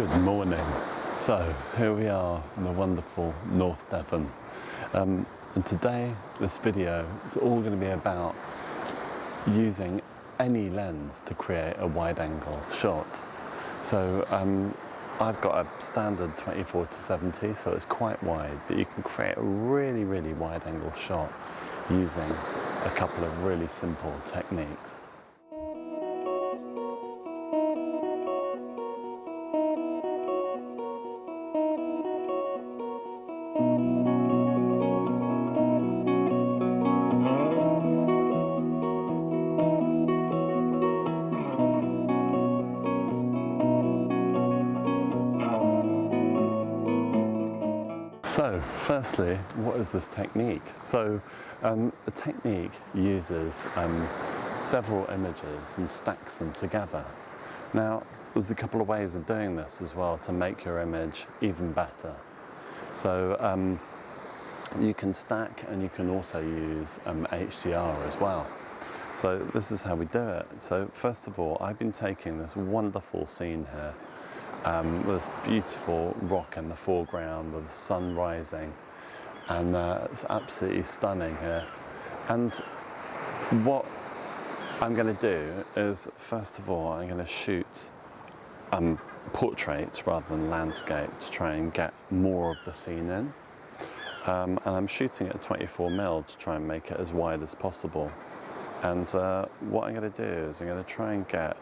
Good morning. So here we are in the wonderful North Devon, and today this video is all going to be about using any lens to create a wide angle shot. So I've got a standard 24-70, so it's quite wide, but you can create a really wide angle shot using a couple of really simple techniques. So firstly, what is this technique? So the technique uses several images and stacks them together. Now there's a couple of ways of doing this as well to make your image even better. So you can stack, and you can also use HDR as well. So this is how we do it. So first of all, I've been taking this wonderful scene here with this beautiful rock in the foreground with the sun rising, and it's absolutely stunning here. And what I'm going to do is, first of all, I'm going to shoot portraits rather than landscape to try and get more of the scene in, and I'm shooting at 24mm to try and make it as wide as possible. And what I'm going to do is I'm going to try and get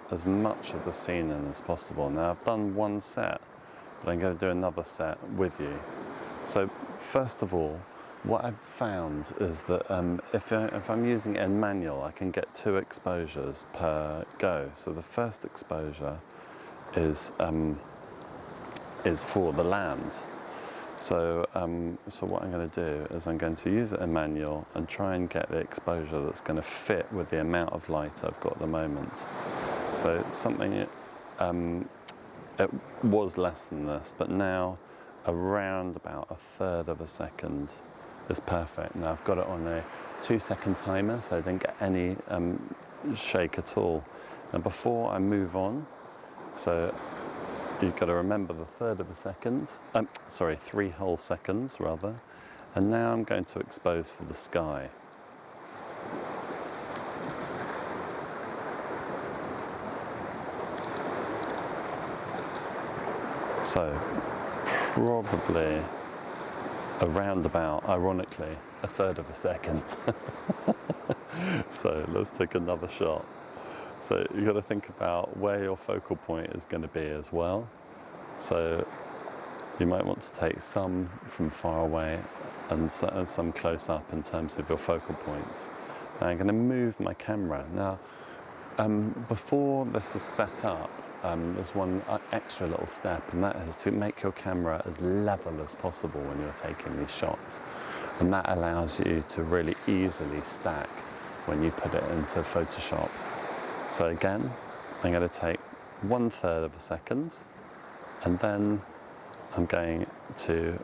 as much of the scene in as possible. Now I've done one set, but I'm going to do another set with you. So first of all, what I've found is that if I'm using in manual, I can get 2 exposures per go. So the first exposure is for the land. So what I'm going to do is I'm going to use it in manual and try and get the exposure that's going to fit with the amount of light I've got at the moment. So something, it was less than this, but now around about 1/3 of a second is perfect. Now I've got it on a 2-second timer, so I didn't get any shake at all. And before I move on, so you've got to remember the 1/3 of a second, sorry, 3 whole seconds rather. And now I'm going to expose for the sky. So probably around about, ironically, 1/3 of a second. So let's take another shot. So you've got to think about where your focal point is going to be as well. So you might want to take some from far away and some close up in terms of your focal points. Now I'm going to move my camera. Now before this is set up, there's one extra little step, and that is to make your camera as level as possible when you're taking these shots. And that allows you to really easily stack when you put it into Photoshop. So again, I'm going to take 1/3 of a second, and then I'm going to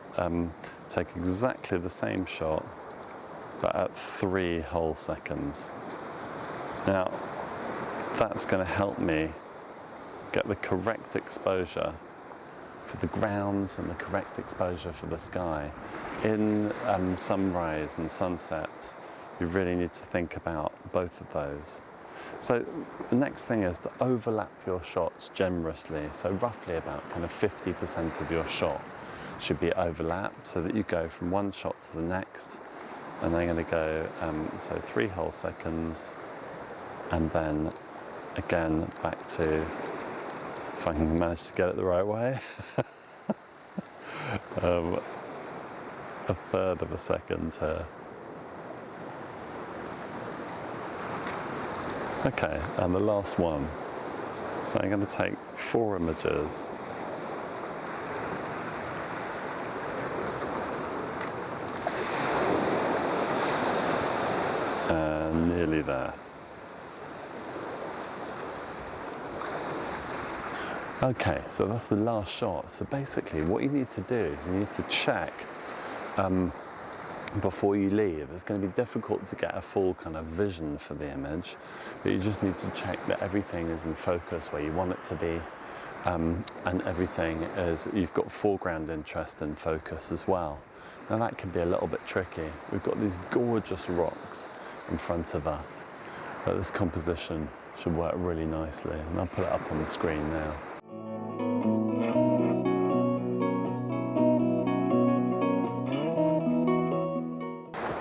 take exactly the same shot, but at 3 whole seconds. Now, that's going to help me get the correct exposure for the ground and the correct exposure for the sky. In sunrise and sunsets, you really need to think about both of those. So the next thing is to overlap your shots generously. So roughly about kind of 50% of your shot should be overlapped, so that you go from one shot to the next. And I'm going to go, so 3 whole seconds, and then again back to, if I can manage to get it the right way, 1/3 of a second here. Okay, and the last one. So I'm going to take 4 images. And nearly there. Okay, so that's the last shot. So basically what you need to do is you need to check before you leave. It's going to be difficult to get a full kind of vision for the image, but you just need to check that everything is in focus where you want it to be, and everything is you've got foreground interest and focus as well. Now that can be a little bit tricky. We've got these gorgeous rocks in front of us, but this composition should work really nicely, and I'll put it up on the screen now.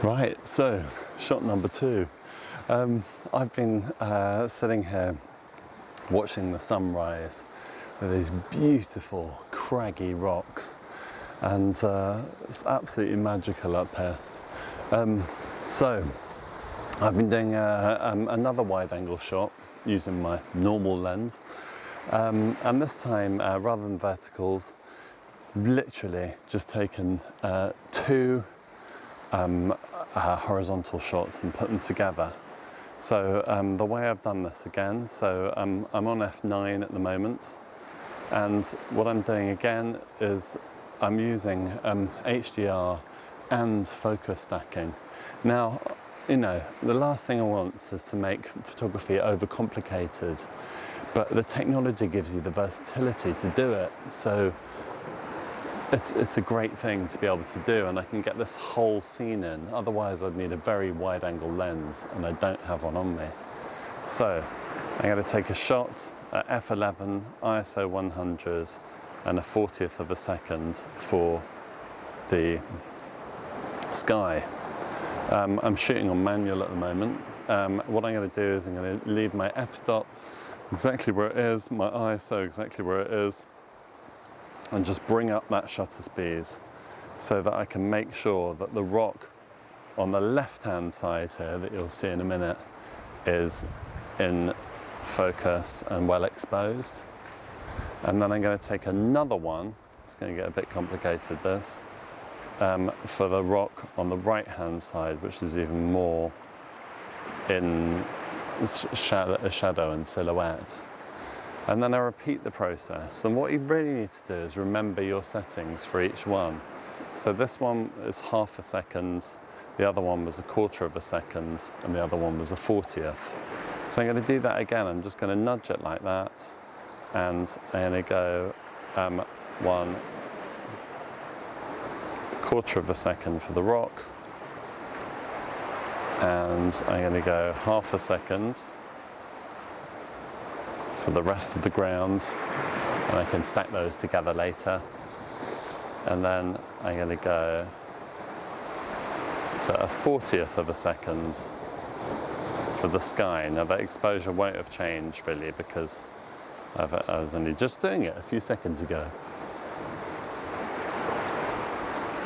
Right, so shot number 2. I've been sitting here watching the sunrise with these beautiful craggy rocks, and it's absolutely magical up here. So I've been doing another wide angle shot using my normal lens, and this time rather than verticals, literally just taken 2 horizontal shots and put them together. So the way I've done this again, so I'm on f9 at the moment, and what I'm doing again is I'm using HDR and focus stacking. Now, you know, the last thing I want is to make photography overcomplicated, but the technology gives you the versatility to do it. So it's a great thing to be able to do, and I can get this whole scene in. Otherwise I'd need a very wide angle lens, and I don't have one on me. So I'm going to take a shot at f11, ISO 100 and a 40th of a second for the sky. I'm shooting on manual at the moment. What I'm going to do is I'm going to leave my f-stop exactly where it is, my ISO exactly where it is, and just bring up that shutter speed so that I can make sure that the rock on the left hand side here that you'll see in a minute is in focus and well exposed. And then I'm going to take another one, it's going to get a bit complicated this, for the rock on the right hand side, which is even more in shadow and silhouette. And then I repeat the process, and what you really need to do is remember your settings for each one. So this one is half a second, the other one was a quarter of a second, and the other one was a 40th. So I'm going to do that again. I'm just going to nudge it like that, and I'm going to go 1 quarter of a second for the rock, and I'm going to go half a second for the rest of the ground, and I can stack those together later. And then I'm going to go to a 40th of a second for the sky. Now that exposure won't have changed really, because I was only just doing it a few seconds ago.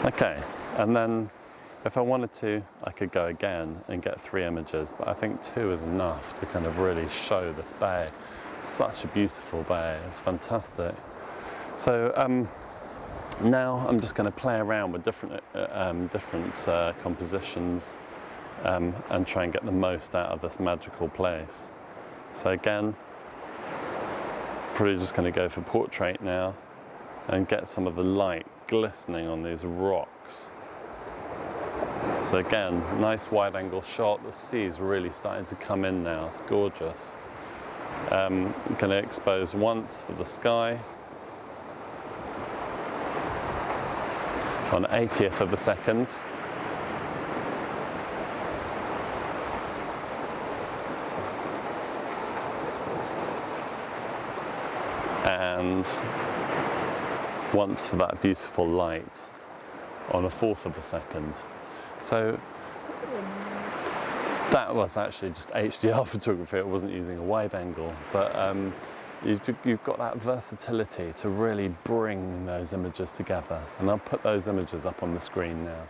Okay, and then if I wanted to, I could go again and get 3 images, but I think 2 is enough to kind of really show this bay. Such a beautiful bay, it's fantastic. So now I'm just going to play around with different compositions and try and get the most out of this magical place. So again, probably just going to go for portrait now and get some of the light glistening on these rocks. So again, nice wide angle shot. The sea is really starting to come in now, it's gorgeous. I'm going to expose once for the sky on 80th of a second. And once for that beautiful light on a 1/4 of a second. So that was actually just HDR photography, it wasn't using a wide angle, but you've got that versatility to really bring those images together, and I'll put those images up on the screen now.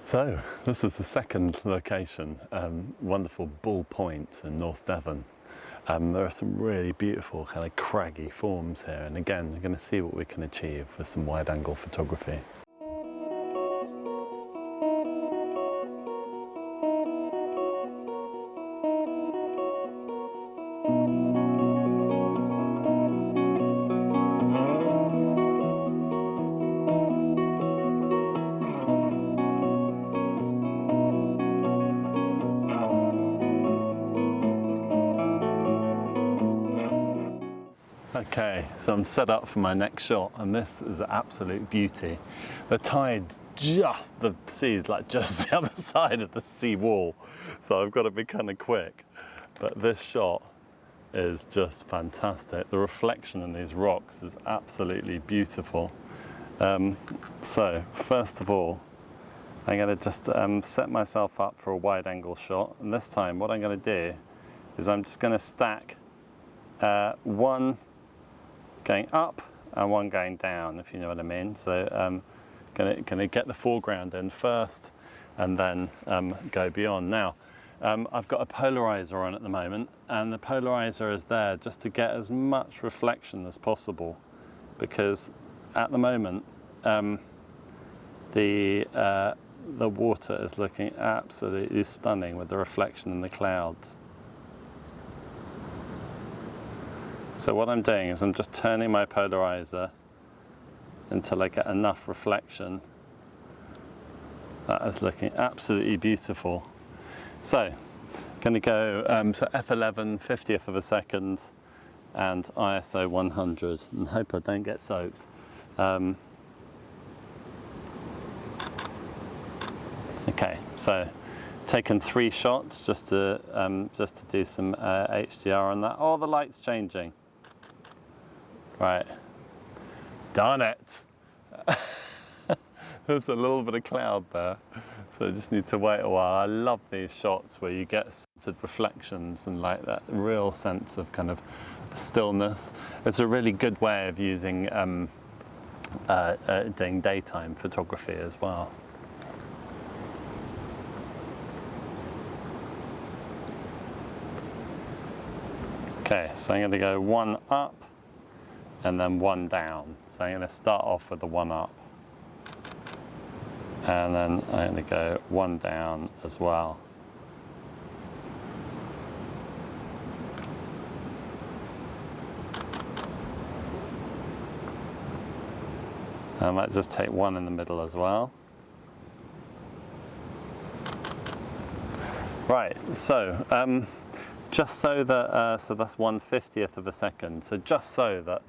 So this is the second location, wonderful Bull Point in North Devon. There are some really beautiful kind of craggy forms here, and again, we're going to see what we can achieve with some wide angle photography. Okay, so I'm set up for my next shot, and this is an absolute beauty. The tide the sea is like just the other side of the sea wall, so I've got to be kind of quick. But this shot is just fantastic. The reflection in these rocks is absolutely beautiful. So first of all, I'm going to just set myself up for a wide angle shot, and this time what I'm going to do is I'm just going to stack one going up and one going down, if you know what I mean. So gonna get the foreground in first and then go beyond. Now I've got a polarizer on at the moment, and the polarizer is there just to get as much reflection as possible, because at the moment the water is looking absolutely stunning with the reflection in the clouds. So what I'm doing is I'm just turning my polarizer until I get enough reflection. That is looking absolutely beautiful. So I'm going to go so f11 50th of a second and ISO 100, and hope I don't get soaked. Okay, so taken 3 shots just to do some HDR on that. Oh, the light's changing. Right, darn it. There's a little bit of cloud there, so I just need to wait a while. I love these shots where you get centered reflections and like that real sense of kind of stillness. It's a really good way of using doing daytime photography as well. Okay, so I'm going to go 1 up and then 1 down. So I'm going to start off with the 1 up, and then I'm going to go 1 down as well. I might just take 1 in the middle as well. Right, so just so that, so that's 1/50th of a second. So just so that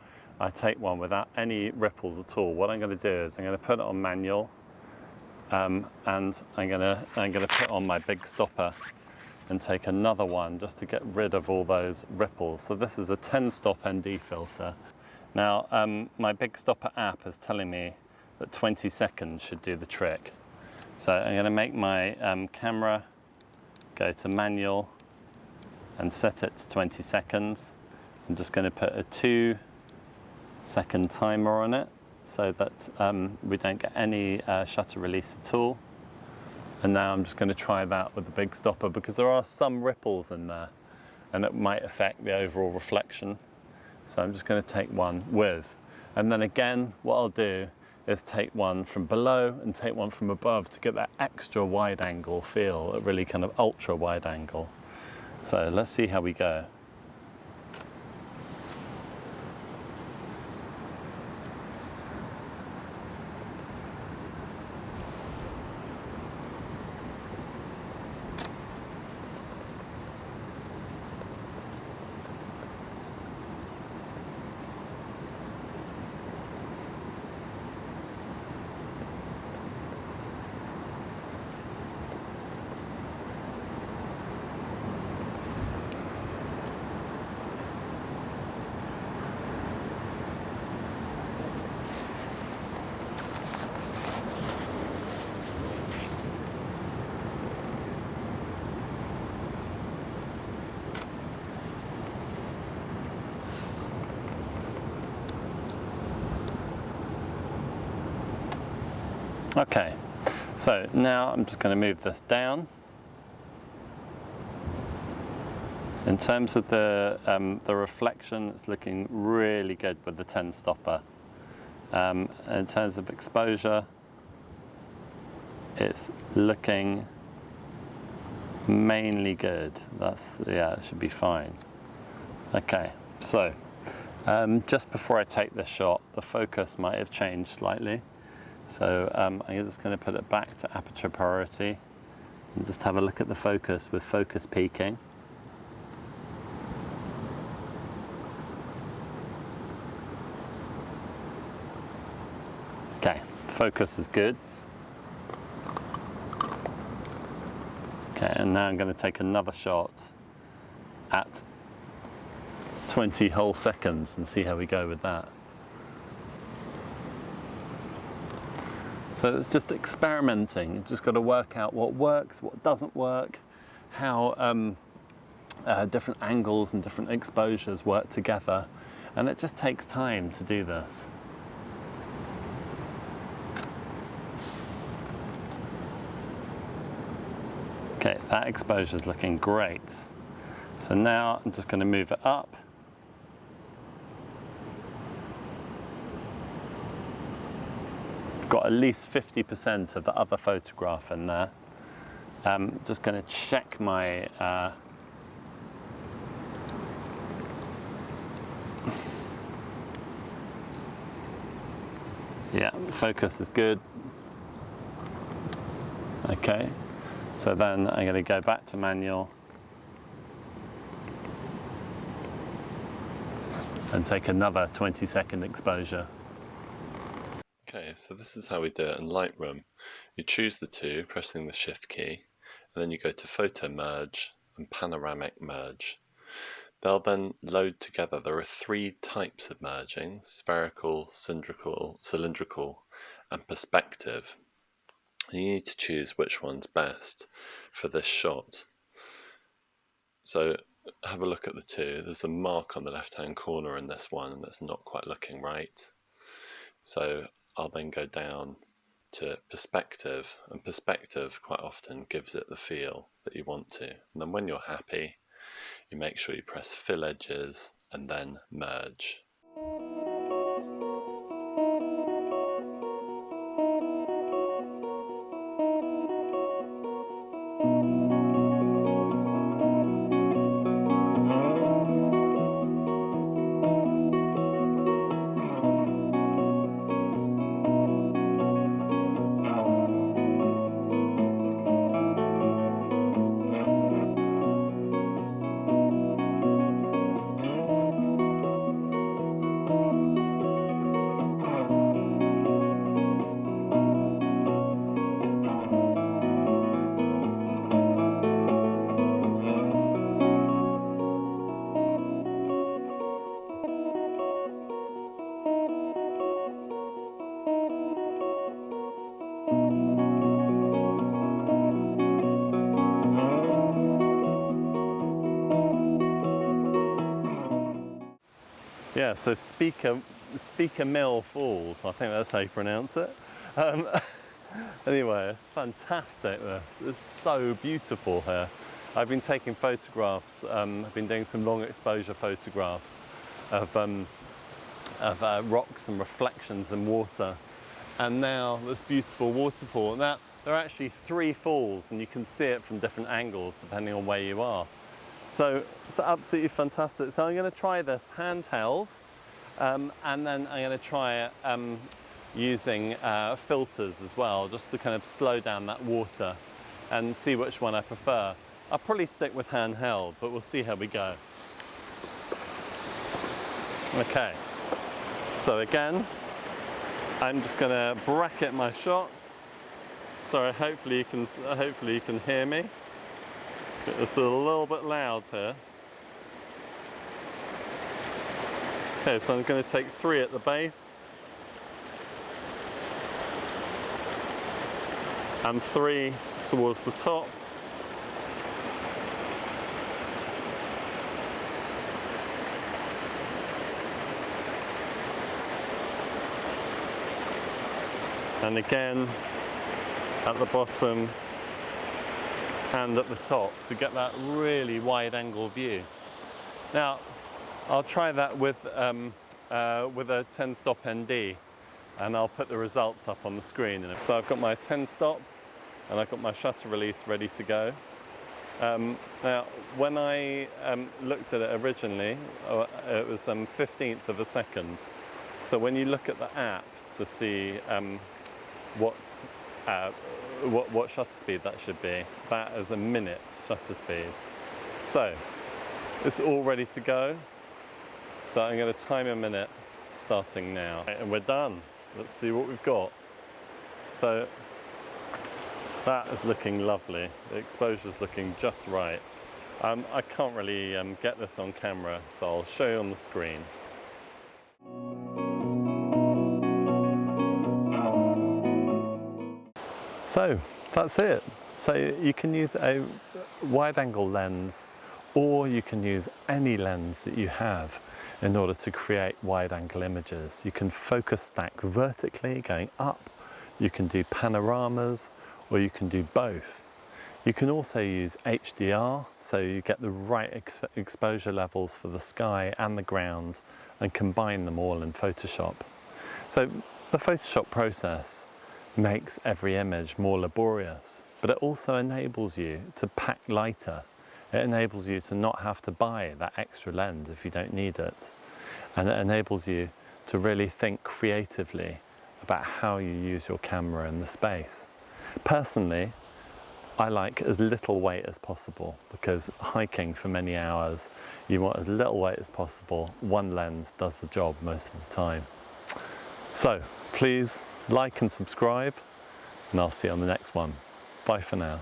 I take one without any ripples at all, what I'm going to do is I'm going to put it on manual, and I'm going to put on my big stopper and take another one just to get rid of all those ripples. So this is a 10-stop ND filter. Now my big stopper app is telling me that 20 seconds should do the trick. So I'm going to make my camera go to manual and set it to 20 seconds. I'm just going to put a 2-second timer on it so that we don't get any shutter release at all. And now I'm just going to try that with the big stopper, because there are some ripples in there and it might affect the overall reflection. So I'm just going to take one with, and then again what I'll do is take one from below and take one from above to get that extra wide angle feel, a really kind of ultra wide angle. So let's see how we go. Okay, so now I'm just going to move this down. In terms of the reflection, it's looking really good with the 10 stopper. In terms of exposure, it's looking mainly good. Yeah, it should be fine. Okay, so just before I take this shot, the focus might have changed slightly. So I'm just going to put it back to aperture priority and just have a look at the focus with focus peaking. Okay, focus is good. Okay, and now I'm going to take another shot at 20 whole seconds and see how we go with that. So it's just experimenting. You've just got to work out what works, what doesn't work, how different angles and different exposures work together. And it just takes time to do this. Okay, that exposure is looking great. So now I'm just going to move it up. Got at least 50% of the other photograph in there. Just going to check my yeah, focus is good. Okay, so then I'm going to go back to manual and take another 20-second exposure. Okay, so this is how we do it in Lightroom. You choose the two, pressing the Shift key, and then you go to Photo Merge and Panoramic Merge. They'll then load together. There are 3 types of merging: spherical, cylindrical, and perspective. You need to choose which one's best for this shot. So have a look at the two. There's a mark on the left-hand corner in this one, and it's not quite looking right. So I'll then go down to perspective, and perspective quite often gives it the feel that you want to. And then when you're happy, you make sure you press Fill Edges and then Merge. Yeah, so Speaker Mill Falls, I think that's how you pronounce it. Anyway, it's fantastic this. It's so beautiful here. I've been taking photographs, I've been doing some long exposure photographs of rocks and reflections in water. And now this beautiful waterfall. Now, there are actually 3 falls and you can see it from different angles depending on where you are. So it's absolutely fantastic. So I'm going to try this handheld, and then I'm going to try it using filters as well, just to kind of slow down that water and see which one I prefer. I'll probably stick with handheld, but we'll see how we go. Okay, so again, I'm just going to bracket my shots. Sorry, hopefully you can hear me. It's a little bit loud here. Okay, so I'm going to take 3 at the base and 3 towards the top. And again at the bottom and at the top to get that really wide angle view. Now, I'll try that with a 10 stop ND, and I'll put the results up on the screen. So I've got my 10 stop and I've got my shutter release ready to go. Now, when I looked at it originally, it was 15th of a second. So when you look at the app to see what shutter speed that should be, that is a minute shutter speed. So it's all ready to go. So I'm going to time a minute starting now. And we're done. Let's see what we've got. So that is looking lovely. The exposure's looking just right. I can't really get this on camera, so I'll show you on the screen. So that's it. So you can use a wide angle lens, or you can use any lens that you have in order to create wide angle images. You can focus stack vertically going up, you can do panoramas, or you can do both. You can also use HDR, so you get the right exposure levels for the sky and the ground and combine them all in Photoshop. So the Photoshop process makes every image more laborious, but it also enables you to pack lighter. It enables you to not have to buy that extra lens if you don't need it. And it enables you to really think creatively about how you use your camera in the space. Personally, I like as little weight as possible, because hiking for many hours, you want as little weight as possible. One lens does the job most of the time. So please like and subscribe, and I'll see you on the next one. Bye for now.